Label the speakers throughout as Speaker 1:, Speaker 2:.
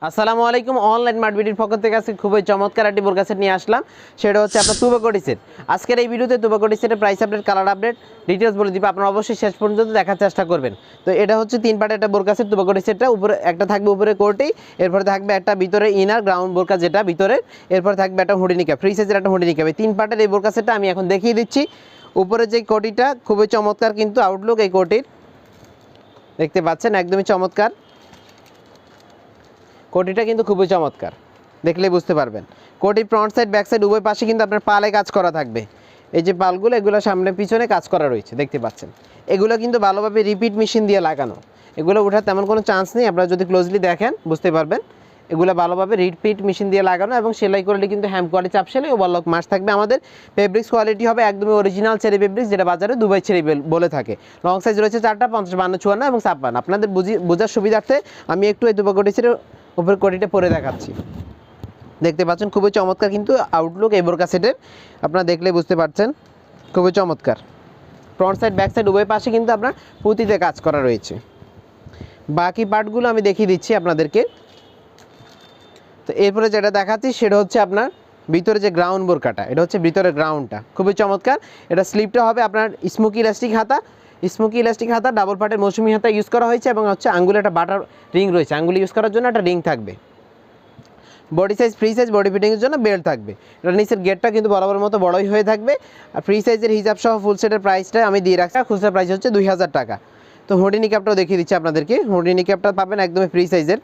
Speaker 1: আসসালামু আলাইকুম। অনলাইন মার্কেটের পক্ষ থেকে আজকে খুবই চমৎকার একটি বোরকা সেট নিয়ে আসলাম। সেটা হচ্ছে আপনার তুবাকটি সেট। আজকের এই ভিডিওতে তুবাকটি সেটের price update, colour update, details বলে দিব। আপনারা অবশ্যই শেষ পর্যন্ত দেখার চেষ্টা করবেন। তো এটা হচ্ছে তিন পার্টের একটা বোরকা সেট। তুবাকটি সেটটা উপরে একটা থাকবে, উপরে কোটি, এরপরে থাকবে একটা ভিতরে ইনার গ্রাউন্ড বোরকা যেটা ভিতরে, এরপর থাকবে একটা হুডি নিকাব, ফ্রি সাইজের একটা হুডি নিকাব। এই তিন পার্টের এই বোরকা সেটটা আমি এখন দেখিয়ে দিচ্ছি। উপরে যে কোটিটা খুবই চমৎকার, কিন্তু আউটলুক এই কোটির দেখতে পাচ্ছেন একদমই চমৎকার। কোটিটা কিন্তু খুবই চমৎকার, দেখলেই বুঝতে পারবেন। কোটির ফ্রন্ট সাইড ব্যাক সাইড উভয় পাশে কিন্তু আপনার পালে কাজ করা থাকবে। এই যে পালগুলো, এগুলো সামনে পিছনে কাজ করা রয়েছে, দেখতে পাচ্ছেন। এগুলো কিন্তু ভালোভাবে রিপিট মেশিন দিয়ে লাগানো, এগুলো ওঠার তেমন কোনো চান্স নেই। আপনারা যদি ক্লোজলি দেখেন বুঝতে পারবেন এগুলো ভালোভাবে রিপিট মেশিন দিয়ে লাগানো, এবং সেলাই কোয়ালিটি কিন্তু হ্যান্ড কোয়ালিটি চাপ সেলাই ওভারলক মাস থাকবে। আমাদের ফেব্রিক্স কোয়ালিটি হবে একদমই অরিজিনাল চেরি ফেব্রিক্স, যেটা বাজারে দুবাই চেরি বলে থাকে। লং সাইজ রয়েছে 4টা, 50, 52, 54 এবং 56। আপনাদের বোঝার সুবিধার্থে আমি একটু এই দুবাকটি সেটের উপর কোটিটা পরে দেখাচ্ছি। দেখতে পাচ্ছেন খুবই চমৎকার কিন্তু আউটলুক এই বোরকা সেটের, আপনারা দেখলে বুঝতে পারছেন খুবই চমৎকার। ফ্রন্ট সাইড ব্যাক সাইড উভয় পাশে কিন্তু আপনার পুঁতিতে কাজ করা রয়েছে। বাকি পার্টগুলো আমি দেখিয়ে দিচ্ছি আপনাদেরকে। তো এরপরে যেটা দেখাচ্ছি সেটা হচ্ছে আপনার ভিতরে যে গ্রাউন্ড বোরকাটা, এটা হচ্ছে ভিতরে গ্রাউন্ডটা খুবই চমৎকার। এটা স্লিপটা হবে আপনার স্মোকি ইলাস্টিক হাতা, স্মোকি ইলাস্টিক হাতা, ডাবল পার্টের মৌসুমি হাতা ইউজ করা হয়েছে, এবং হচ্ছে আঙ্গুলে একটা বাটার রিং রয়েছে, আঙ্গুলি ইউজ করার জন্য একটা রিং থাকবে। Body size free size, body ফিটিংয়ের জন্য বেল্ট থাকবে। এটা নিচের গেটটা কিন্তু বরাবর মতো বড়ই হয়ে থাকবে। আর ফ্রি সাইজের হিসাব সহ ফুল সেটের প্রাইসটা আমি দিয়ে রাখছি, খুচরা প্রাইস হচ্ছে 2000 টাকা। তো হুডি নিকাবটাও দেখিয়ে দিচ্ছি আপনাদেরকে। হুডি নিকাবটা পাবেন একদমই ফ্রি সাইজের,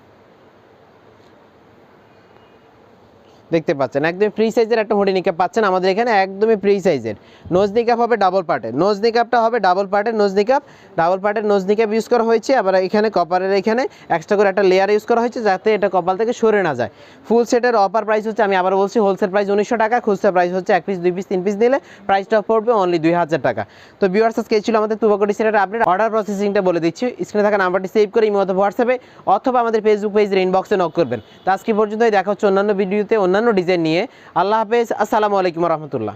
Speaker 1: দেখতে পাচ্ছেন একদম ফ্রি সাইজের একটা হুডি নিকাব পাচ্ছেন আমাদের এখানে, একদমই ফ্রি সাইজের। নোজ নিকাব হবে ডাবল পার্টের, নোজ নিকাবটা হবে ডাবল পার্টের নোজ নিকাব, ডাবল পার্টের নোজ নিকাব ইউজ করা হয়েছে। আবার এখানে কপারের এখানে এক্সট্রা করে একটা লেয়ার ইউজ করা হয়েছে, যাতে এটা কপাল থেকে সরে না যায়। ফুল সেটের অফার প্রাইস হচ্ছে, আমি আবার বলছি, হোলসেল প্রাইস 1900 টাকা, খুচরা প্রাইস হচ্ছে 1 পিস 2 পিস 3 পিস নিলে প্রাইসটা পড়বে অনলি 2000 টাকা। তো ভিউয়ার্স, আজকে ছিল আমাদের তুবাকটি সেটের আপডেট। অর্ডার প্রসেসিংটা বলে দিচ্ছি, স্ক্রিনে থাকা নাম্বারটি সেভ করে ইমো অথবা হোয়াটসঅ্যাপে অথবা আমাদের ফেসবুক পেজের ইনবক্সে নক করবেন। তো আজকে পর্যন্তই, দেখা হচ্ছে অন্যান্য ভিডিওতে অন্যান্য ডিজাইন নিয়ে। আল্লাহ হাফেজ, আসসালামু আলাইকুম রহমতুল্লাহ।